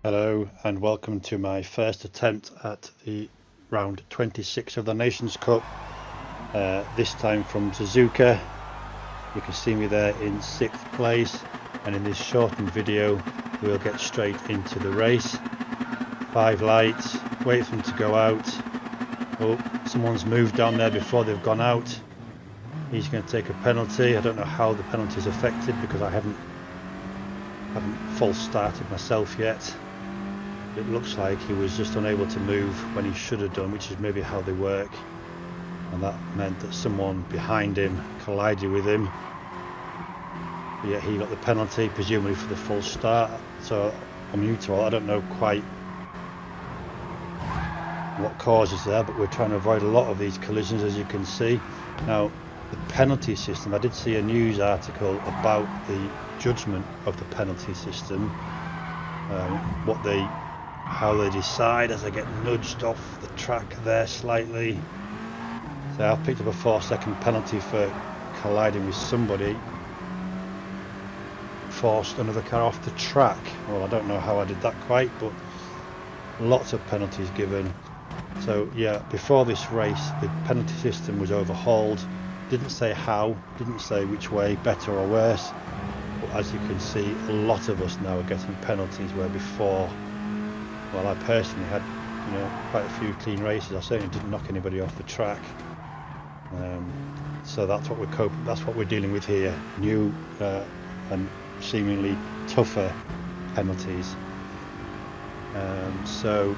Hello and welcome to my first attempt at the round 26 of the Nations Cup, this time from Suzuka. You can see me there in 6th place, and in this shortened video we'll get straight into the race. 5 lights, wait for them to go out. Oh, someone's moved down there before they've gone out. He's going to take a penalty. I don't know how the penalty is affected because I haven't false started myself yet. It looks like he was just unable to move when he should have done, which is maybe how they work, and that meant that someone behind him collided with him. But yet he got the penalty, presumably for the false start. So I'm new to all, I don't know quite what causes there, but we're trying to avoid a lot of these collisions, as you can see. Now the penalty system, I did see a news article about the judgment of the penalty system, how they decide as I get nudged off the track there slightly. So I've picked up a 4-second penalty for colliding with somebody, forced another car off the track. Well, I don't know how I did that quite, but lots of penalties given. So yeah, before this race the penalty system was overhauled. Didn't say how, didn't say which way, better or worse, but as you can see, a lot of us now are getting penalties where before, well, I personally had, quite a few clean races. I certainly didn't knock anybody off the track. So that's what we're dealing with here. New and seemingly tougher penalties. So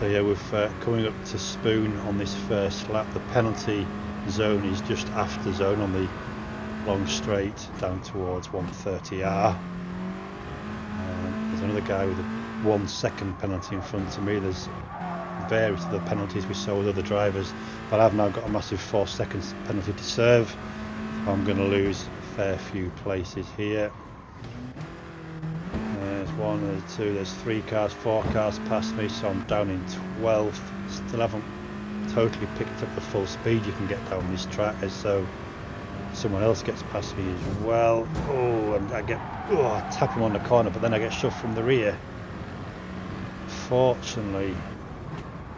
yeah, we're coming up to Spoon on this first lap. The penalty zone is just after zone on the long straight down towards 130R. There's another guy with a 1-second penalty in front of me. There's various other penalties we saw with other drivers, but I've now got a massive 4 seconds penalty to serve. I'm going to lose a fair few places here. There's 1, there's 2, there's 3 cars, 4 cars past me, so I'm down in 12th. Still haven't totally picked up the full speed you can get down this track, as so someone else gets past me as well. Oh, and I tap him on the corner, but then I get shoved from the rear. Fortunately,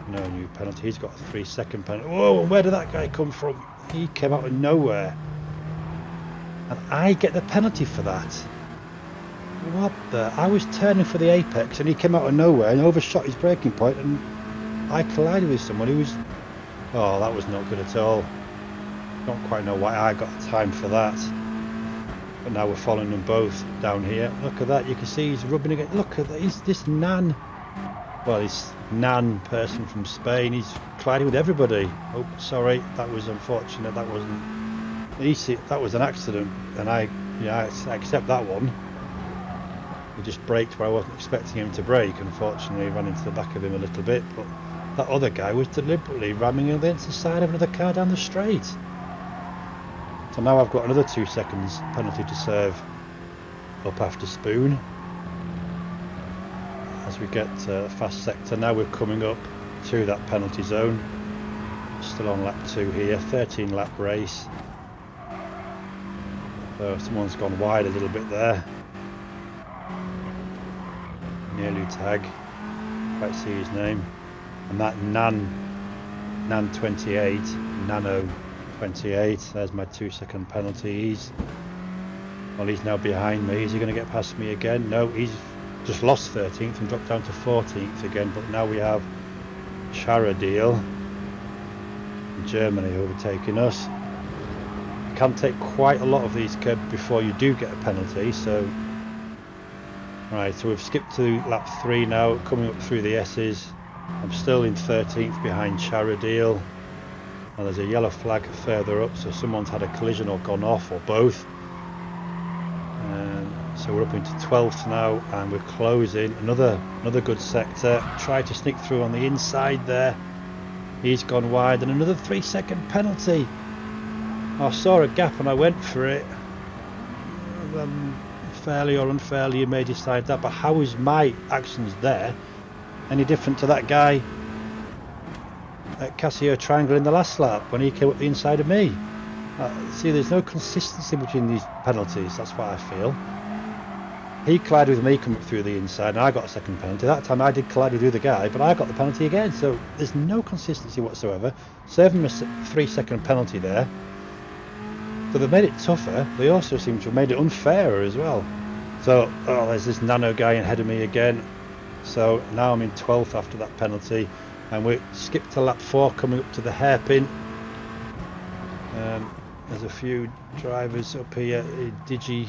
no new penalty. He's got a 3-second penalty. Whoa, where did that guy come from? He came out of nowhere, and I get the penalty for that. What the? I was turning for the apex and he came out of nowhere and overshot his braking point, and I collided with someone who was... Oh, that was not good at all. Don't quite know why I got time for that. But now we're following them both down here. Look at that, you can see he's rubbing again. Look at that, he's this Nan. Well, this Nan person from Spain, he's colliding with everybody. Oh, sorry, that was unfortunate. That wasn't easy. That was an accident, and I accept that one. He just braked where I wasn't expecting him to brake. Unfortunately, ran into the back of him a little bit, but that other guy was deliberately ramming against the side of another car down the straight. So now I've got another 2 seconds penalty to serve up after Spoon. As we get fast sector, now we're coming up to that penalty zone. Still on lap 2 here, 13 lap race. So someone's gone wide a little bit there. Nearly tag, quite see his name. And that Nan 28, Nano 28, there's my 2-second penalty. He's now behind me. Is he going to get past me again? No, he's just lost 13th and dropped down to 14th again, but now we have Charadil in Germany overtaking us. You can take quite a lot of these curbs before you do get a penalty, so right, so we've skipped to lap 3 now, coming up through the S's. I'm still in 13th behind Charadil, and there's a yellow flag further up, so someone's had a collision or gone off, or both. So we're up into 12th now, and we're closing another good sector. Tried to sneak through on the inside there. He's gone wide, and another 3-second penalty. I saw a gap and I went for it. Fairly or unfairly, you may decide that, but how is my actions there any different to that guy at Casio Triangle in the last lap when he came up the inside of me? See, there's no consistency between these penalties, that's what I feel. He collided with me coming up through the inside, and I got a second penalty. That time I did collide with the other guy, but I got the penalty again. So there's no consistency whatsoever. Serving a 3-second penalty there. So they've made it tougher. They also seem to have made it unfairer as well. So, oh, there's this Nano guy ahead of me again. So now I'm in 12th after that penalty, and we skipped to lap 4 coming up to the hairpin. There's a few drivers up here. Digi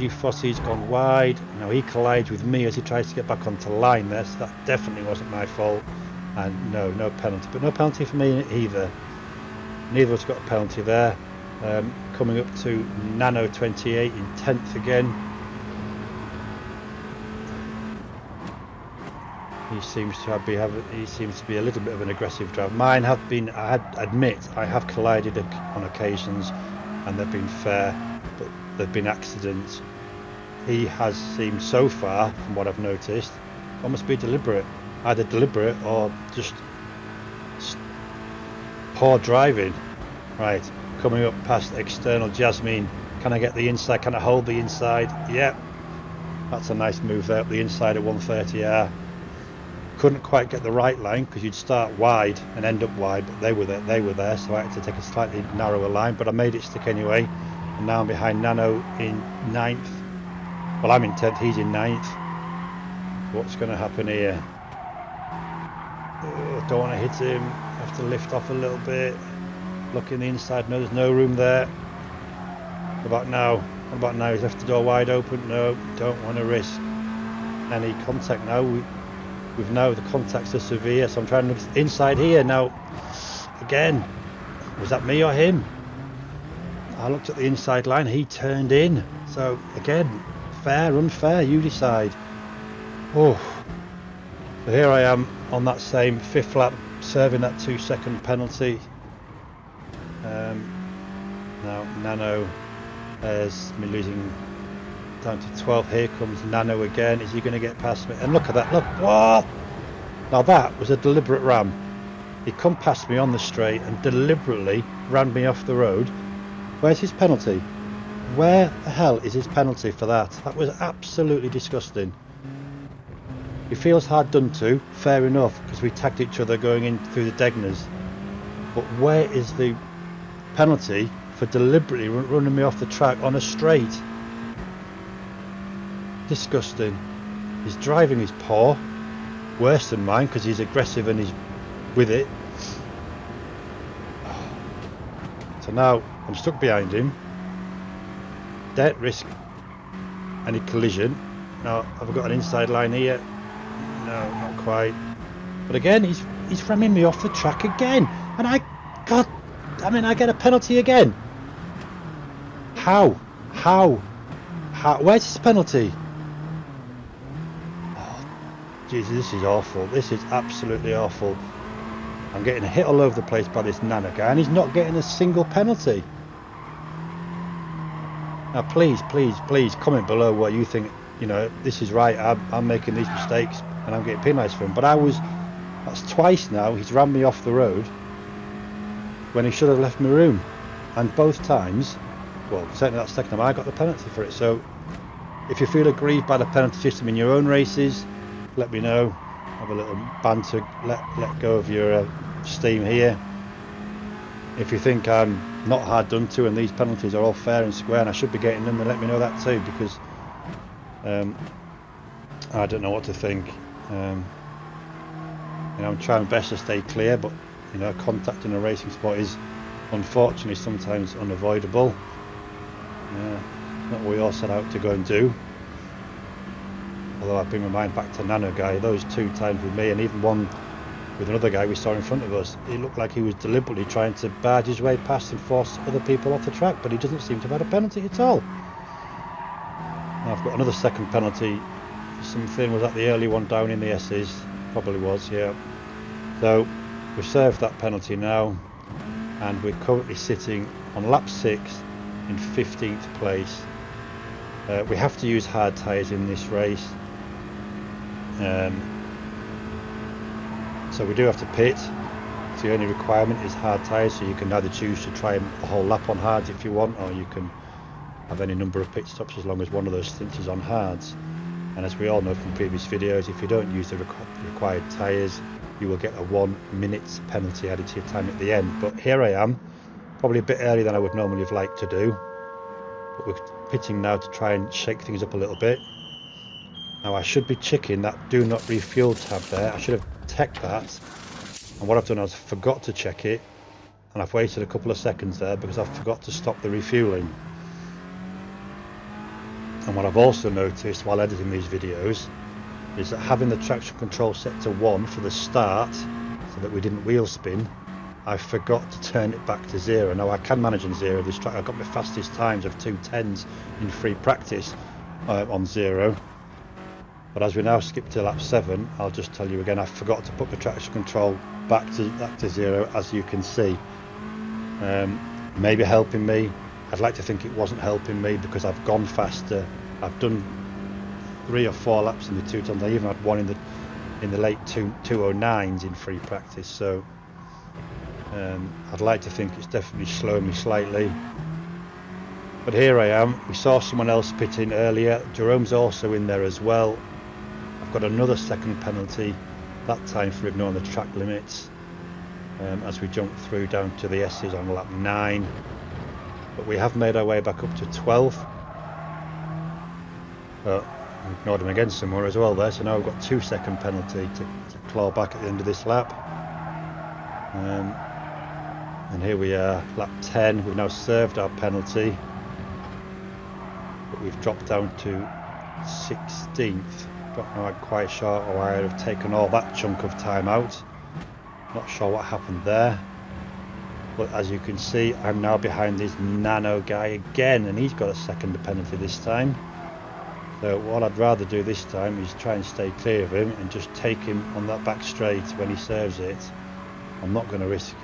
Fossey's gone wide. Now he collides with me as he tries to get back onto line there, so that definitely wasn't my fault. And no penalty, but no penalty for me either. Neither of us got a penalty there. Coming up to Nano 28 in 10th again. He seems to be a little bit of an aggressive driver. Mine have been, I admit, I have collided on occasions, and they've been fair, but they've been accidents. He has seemed so far, from what I've noticed, almost be deliberate, either deliberate or just poor driving. Right, coming up past external Jasmine. Can I get the inside? Can I hold the inside? Yep, that's a nice move there up the inside at 130R. Couldn't quite get the right line because you'd start wide and end up wide, but they were there, so I had to take a slightly narrower line, but I made it stick anyway. And now I'm behind Nano in 9th. Well, I'm in 10th, he's in 9th. What's going to happen here? Oh, don't want to hit him. Have to lift off a little bit. Look in the inside. No, there's no room there. What about now? What about now? He's left the door wide open. No, don't want to risk any contact now. We've now, the contacts are severe, so I'm trying to look inside here. Now, again, was that me or him? I looked at the inside line, he turned in. So, again, fair, unfair, you decide. Oh, so here I am on that same 5th lap, serving that 2-second penalty. Now, Nano has me losing down to 12. Here comes Nano again. Is he going to get past me? And look at that, look, what? Now that was a deliberate ram. He come past me on the straight and deliberately ran me off the road. Where's his penalty? Where the hell is his penalty for that? That was absolutely disgusting. He feels hard done to, fair enough, because we tagged each other going in through the Degners. But where is the penalty for deliberately running me off the track on a straight? Disgusting. His driving is poor, worse than mine because he's aggressive and he's with it. So now I'm stuck behind him. Don't risk any collision. Now have I got an inside line here? No, not quite. But again, he's ramming me off the track again, and I get a penalty again. How? Where's his penalty? Jesus, this is awful. This is absolutely awful. I'm getting hit all over the place by this Nano guy, and he's not getting a single penalty. Now, please comment below what you think. You know, this is right. I'm making these mistakes, and I'm getting penalised for them. But that's twice now. He's rammed me off the road when he should have left me room, and both times, well, certainly that second time, I got the penalty for it. So, if you feel aggrieved by the penalty system in your own races, let me know. Have a little banter, let go of your steam here. If you think I'm not hard done to and these penalties are all fair and square and I should be getting them, then let me know that too, because I don't know what to think. I'm trying my best to stay clear, but contact in a racing sport is unfortunately sometimes unavoidable. Not what we all set out to go and do. Although I bring my mind back to Nano guy, those 2 times with me and even one with another guy we saw in front of us, it looked like he was deliberately trying to barge his way past and force other people off the track, but he doesn't seem to have had a penalty at all. Now I've got another second penalty. Something, was that the early one down in the S's? Probably was, yeah. So we've served that penalty now, and we're currently sitting on lap 6 in 15th place. We have to use hard tyres in this race. So we do have to pit. So the only requirement is hard tyres, so you can either choose to try the whole lap on hards if you want, or you can have any number of pit stops as long as one of those stints is on hards. And as we all know from previous videos, if you don't use the required tyres, you will get a 1 minute penalty added to your time at the end. But here I am, probably a bit earlier than I would normally have liked to do, but we're pitting now to try and shake things up a little bit. Now I should be checking that do not refuel tab there. I should have checked that, and what I've done is forgot to check it, and I've waited a couple of seconds there because I forgot to stop the refueling. And what I've also noticed while editing these videos is that having the traction control set to 1 for the start so that we didn't wheel spin, I forgot to turn it back to 0. Now I can manage on 0 this track. I've got my fastest times of 2:10s in free practice on 0. But as we now skip to lap 7, I'll just tell you again, I forgot to put the traction control back to 0, as you can see. Maybe helping me. I'd like to think it wasn't helping me because I've gone faster. I've done 3 or 4 laps in the 2 tons. I even had one in the late 209s in free practice. So I'd like to think it's definitely slowed me slightly. But here I am. We saw someone else pit in earlier. Jerome's also in there as well. I've got another second penalty, that time for ignoring the track limits, as we jump through down to the S's on lap 9. But we have made our way back up to 12th. But we ignored him again somewhere as well there, so now we've got 2 second penalty to claw back at the end of this lap. And here we are, lap 10. We've now served our penalty, but we've dropped down to 16th. Don't know quite sure why I'd have taken all that chunk of time out. Not sure what happened there. But as you can see, I'm now behind this Nano guy again, and he's got a second penalty this time. So what I'd rather do this time is try and stay clear of him and just take him on that back straight when he serves it. I'm not going to risk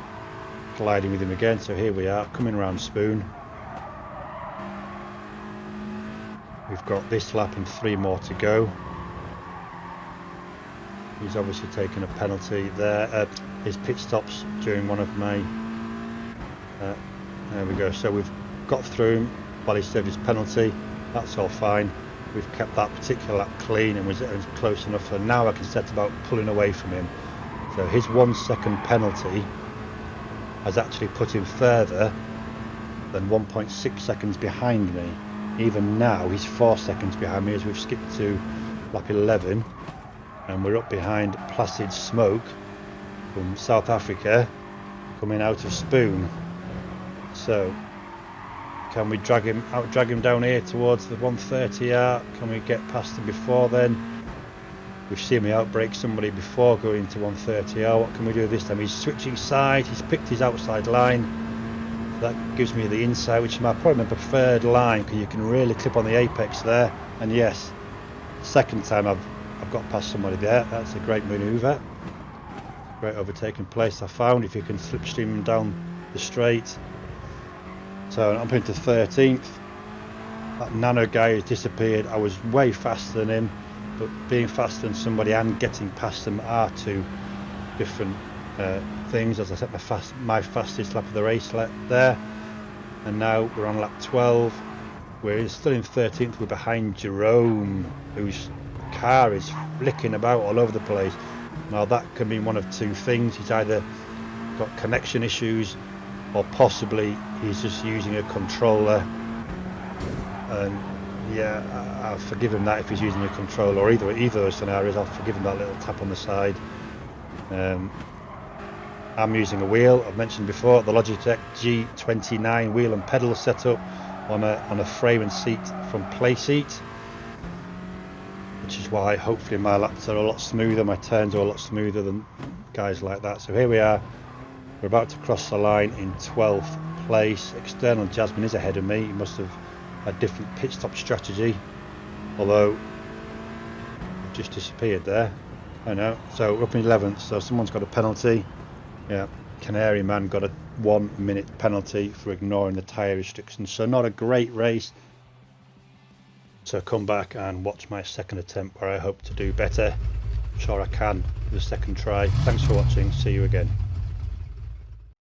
colliding with him again. So here we are, coming around Spoon. We've got this lap and 3 more to go. He's obviously taken a penalty there. His pit stops during one of my... there we go. So we've got through him while he served his penalty. That's all fine. We've kept that particular lap clean and was close enough. So now I can set about pulling away from him. So his 1 second penalty has actually put him further than 1.6 seconds behind me. Even now he's 4 seconds behind me as we've skipped to lap 11. And we're up behind Placid Smoke from South Africa coming out of Spoon. So can we drag him down here towards the 130R? Can we get past him before then? We've seen me outbrake somebody before going into 130R. What can we do this time? He's switching sides. He's picked his outside line. That gives me the inside, which is probably my preferred line, because you can really clip on the apex there. And yes, second time I've got past somebody there. That's a great manoeuvre. Great overtaking place I found if you can slipstream them down the straight. So I'm into 13th. That Nano guy has disappeared. I was way faster than him, but being faster than somebody and getting past them are 2 different things. As I said, my fastest lap of the race there, and now we're on lap 12. We're still in 13th. We're behind Jerome, whose car is flicking about all over the place. Now that can mean one of 2 things. He's either got connection issues, or possibly he's just using a controller. And yeah, I'll forgive him that if he's using a controller, or either of those scenarios. I'll forgive him that little tap on the side. I'm using a wheel. I've mentioned before the Logitech G29 wheel and pedal setup on a frame and seat from Playseat, which is why hopefully my laps are a lot smoother, my turns are a lot smoother than guys like that. So here we are, we're about to cross the line in 12th place. External Jasmine is ahead of me. He must have a different pit stop strategy, although it just disappeared there. I know. So we're up in 11th, so someone's got a penalty. Yeah, Canary Man got a 1 minute penalty for ignoring the tyre restrictions. So not a great race. So come back and watch my second attempt, where I hope to do better. I'm sure I can with the second try. Thanks for watching. See you again.